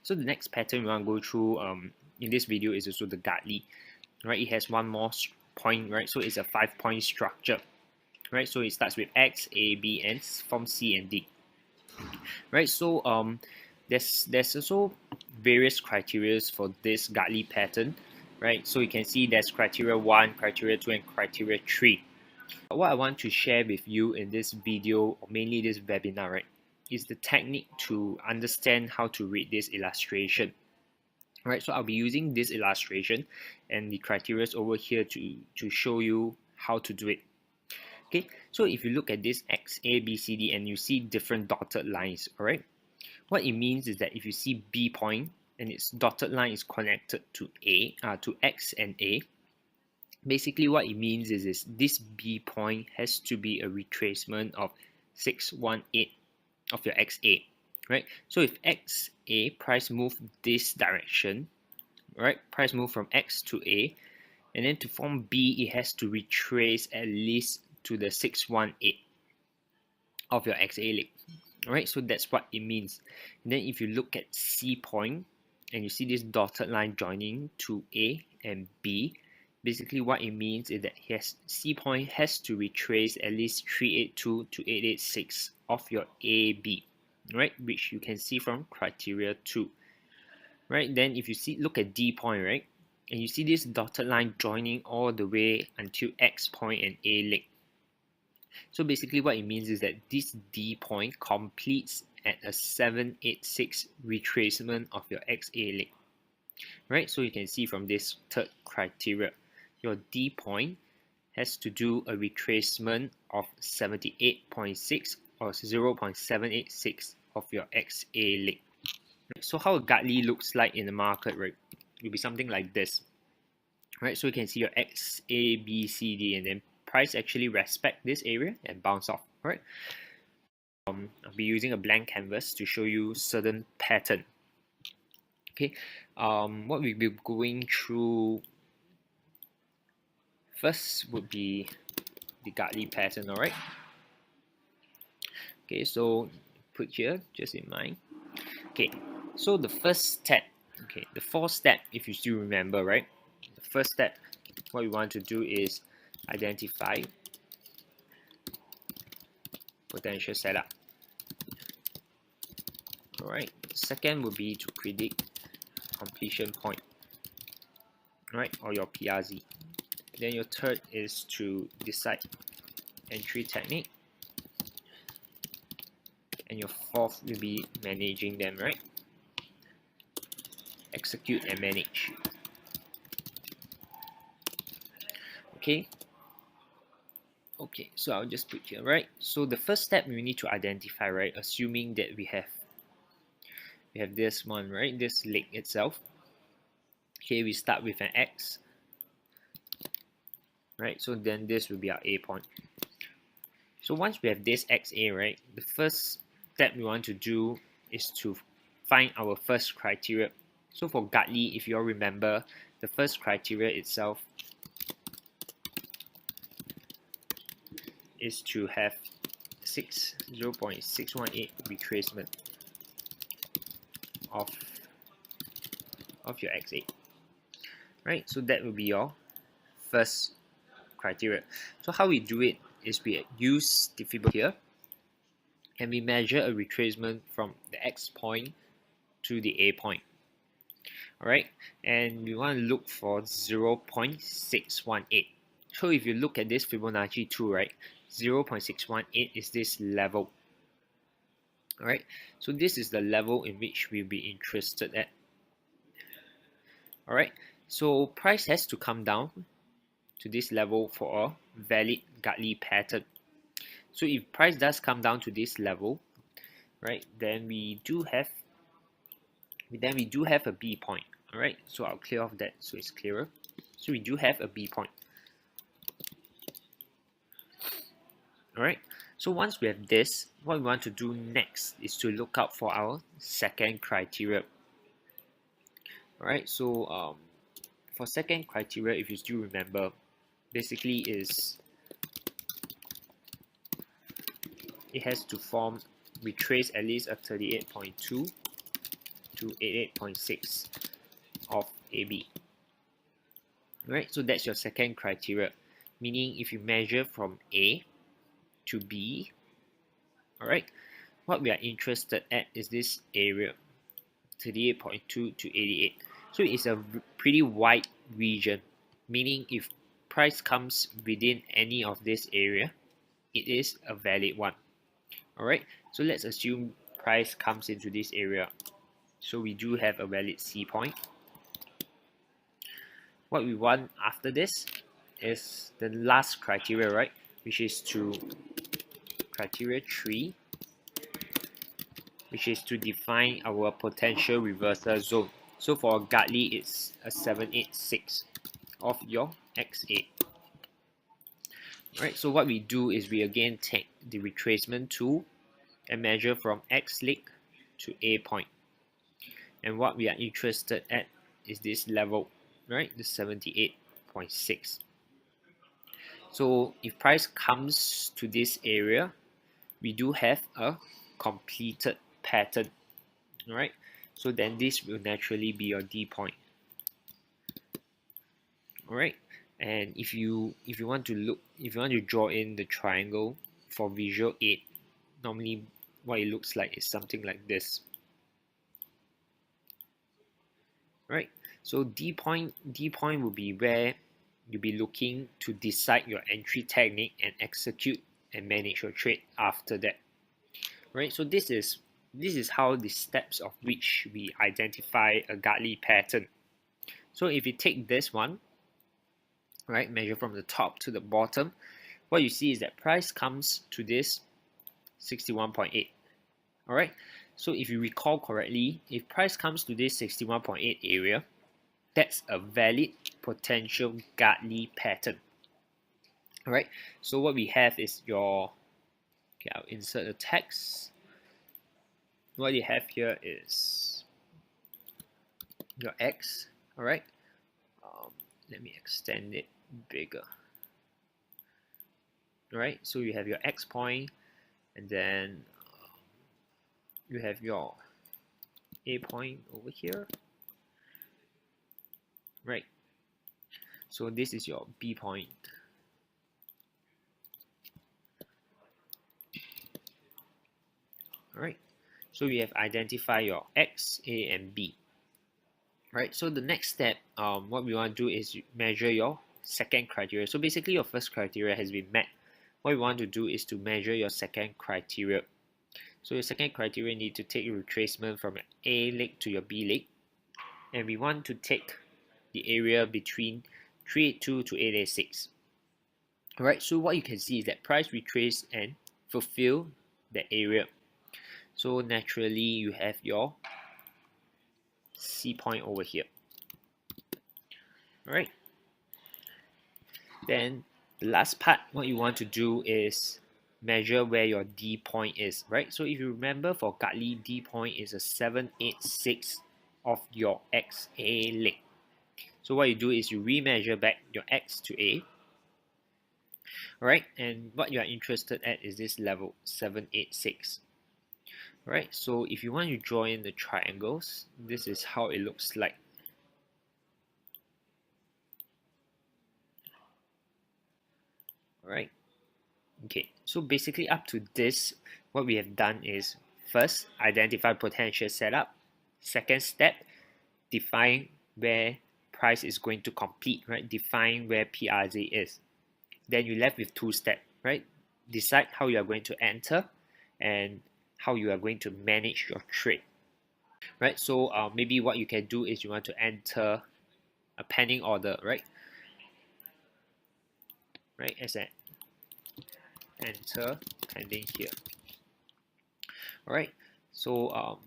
So the next pattern we want to go through in this video is also the Gartley, right? It has one more point, right? So it's a 5-point structure, right? So it starts with X, A, B, and forms C and D, right? So there's also various criteria for this Gartley pattern, right? So you can see there's criteria 1, criteria 2, and criteria 3. What I want to share with you in this video, or mainly this webinar, right, is the technique to understand how to read this illustration. Right, so I'll be using this illustration and the criteria over here to show you how to do it. Okay, so if you look at this X, A, B, C, D, and you see different dotted lines, all right, what it means is that if you see B point and its dotted line is connected to to X and A, basically what it means is this B point has to be a retracement of 618 of your XA, right? So if XA price move this direction, right, price move from X to A, and then to form B, it has to retrace at least to the 618 of your XA leg. Alright, so that's what it means. And then if you look at C point and you see this dotted line joining to A and B, basically what it means is that C point has to retrace at least 382 to 886 of your AB, right, which you can see from criteria 2. Right, then if you look at D point, right, and you see this dotted line joining all the way until X point and A leg. So basically what it means is that this D point completes at a 786 retracement of your XA leg. Right, so you can see from this third criteria, your D point has to do a retracement of 78.6 or 0.786 of your XA leg. So how a Gartley looks like in the market, right, will be something like this. Right, so you can see your X, A, B, C, D, and then price actually respect this area and bounce off. Right, I'll be using a blank canvas to show you certain pattern. Okay, what we'll be going through first would be the Gartley pattern. All right. Okay, so put here just in mind. Okay, so the first step, okay, the fourth step, if you still remember, right? The first step, what we want to do is identify potential setup. Alright, second would be to predict completion point, right, or your PRZ. Then your third is to decide entry technique, and your fourth will be managing them, right? Execute and manage. Okay, so I'll just put here, right? So the first step we need to identify, right, assuming that we have this one, right, this leg itself. Okay, we start with an X, right? So then this will be our A point. So once we have this XA, right, the first step we want to do is to find our first criteria. So for Gartley, if you all remember, the first criteria itself is to have 0.618 retracement of your XA, right? So that will be your first criteria. So how we do it is we use the fibber here and we measure a retracement from the X point to the A point. Alright, and we want to look for 0.618. So if you look at this Fibonacci tool, right, 0.618 is this level. Alright, so this is the level in which we'll be interested at. Alright, so price has to come down to this level for a valid Gartley pattern. So if price does come down to this level, right, then we do have a B point. Alright, so I'll clear off that so it's clearer. So we do have a B point. Alright, so once we have this, what we want to do next is to look out for our second criteria. Alright, so for second criteria, if you still remember, basically is it has to retrace at least a 38.2 to to 88.6 of AB. Right, so that's your second criteria, meaning if you measure from A to B, alright, what we are interested at is this area, 38.2 to 88. So it's a pretty wide region, meaning if price comes within any of this area, it is a valid one. Alright, so let's assume price comes into this area. So we do have a valid C point. What we want after this is the last criteria, right? Which is to criteria 3, which is to define our potential reversal zone. So for Gartley, it's a 786 of your XA. Right, so what we do is we again take the retracement tool and measure from X leg to A point. And what we are interested at is this level, right, the 78.6. So if price comes to this area, we do have a completed pattern, right? So then this will naturally be your D point. Alright, and if you want to draw in the triangle for visual aid, normally what it looks like is something like this. Right, so D point will be where you'll be looking to decide your entry technique and execute and manage your trade after that. Right, so this is how the steps of which we identify a Gartley pattern. So if you take this one, right, measure from the top to the bottom, what you see is that price comes to this 61.8. Alright, so if you recall correctly, if price comes to this 61.8 area, that's a valid potential Gartley pattern. Alright, so what we have is your, okay, I'll insert the text. What you have here is your X. Alright, let me extend it bigger. Alright, so you have your X point, and then you have your A point over here, right? So this is your B point. Alright, so we have identified your X, A, and B. Right, so the next step, what we want to do is measure your second criteria. So basically your first criteria has been met. What we want to do is to measure your second criteria. So your second criteria need to take retracement from your A leg to your B leg, and we want to take the area between 382 to 886. Alright, so what you can see is that price retrace and fulfill the area. So naturally you have your C point over here. Alright, then the last part, what you want to do is measure where your D point is, right? So if you remember, for Gartley, D point is a 786 of your XA leg. So what you do is you remeasure back your X to A. Alright, and what you are interested at is this level, 786. Alright, so if you want to draw in the triangles, this is how it looks like. Alright, okay, so basically up to this, what we have done is first, identify potential setup. Second step, define where price is going to complete, right? Define where PRZ is. Then you're left with two steps, right? Decide how you are going to enter and how you are going to manage your trade, right? So maybe what you can do is you want to enter a pending order, right? Right, as an enter pending here. All right, so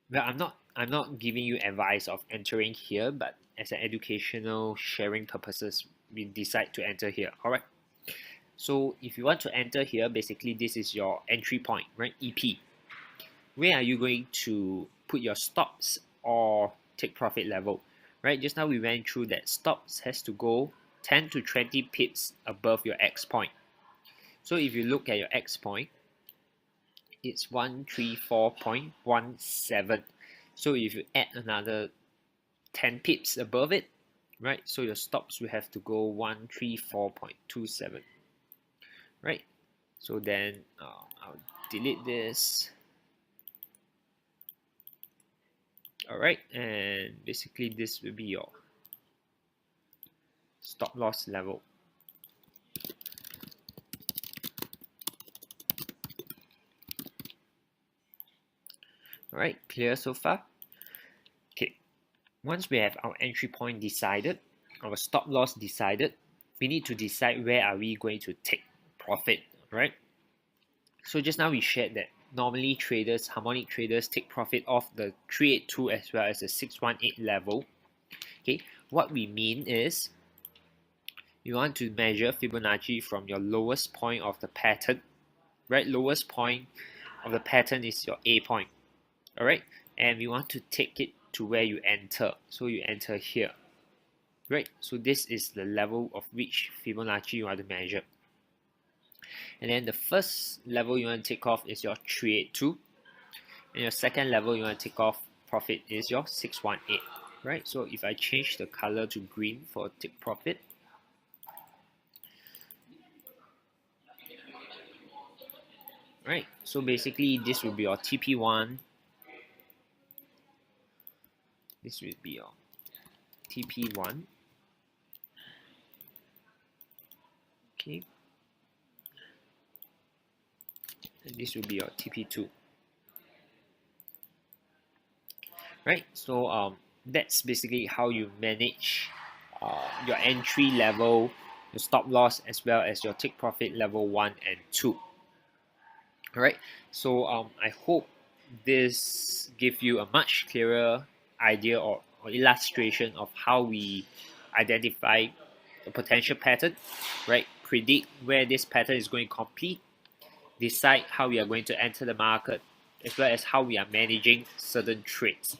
well, I'm not giving you advice of entering here, but as an educational sharing purposes, we decide to enter here. All right, so if you want to enter here, basically this is your entry point, right? EP. Where are you going to put your stops or take profit level, right? Just now we went through that stops has to go 10 to 20 pips above your X point. So if you look at your X point, it's 134.17. So if you add another 10 pips above it, right, so your stops will have to go 134.27, right? So then I'll delete this. Alright, and basically this will be your stop loss level. Alright, clear so far? Okay, once we have our entry point decided, our stop loss decided, we need to decide where are we going to take profit, right? So just now we shared that normally traders, harmonic traders, take profit off the 382 as well as the 618 level. Okay, what we mean is you want to measure Fibonacci from your lowest point of the pattern, right? Lowest point of the pattern is your A point, all right? And we want to take it to where you enter. So you enter here, right? So this is the level of which Fibonacci you want to measure. And then the first level you want to take off is your 382. And your second level you want to take off profit is your 618, right? So if I change the color to green for take profit, right? So basically this will be your TP1. This will be your TP1. Okay. And this will be your TP2. Right? So that's basically how you manage your entry level, your stop loss, as well as your take profit level 1 and 2. Alright, so I hope this gives you a much clearer idea or illustration of how we identify the potential pattern, right? Predict where this pattern is going to complete, decide how we are going to enter the market, as well as how we are managing certain trades.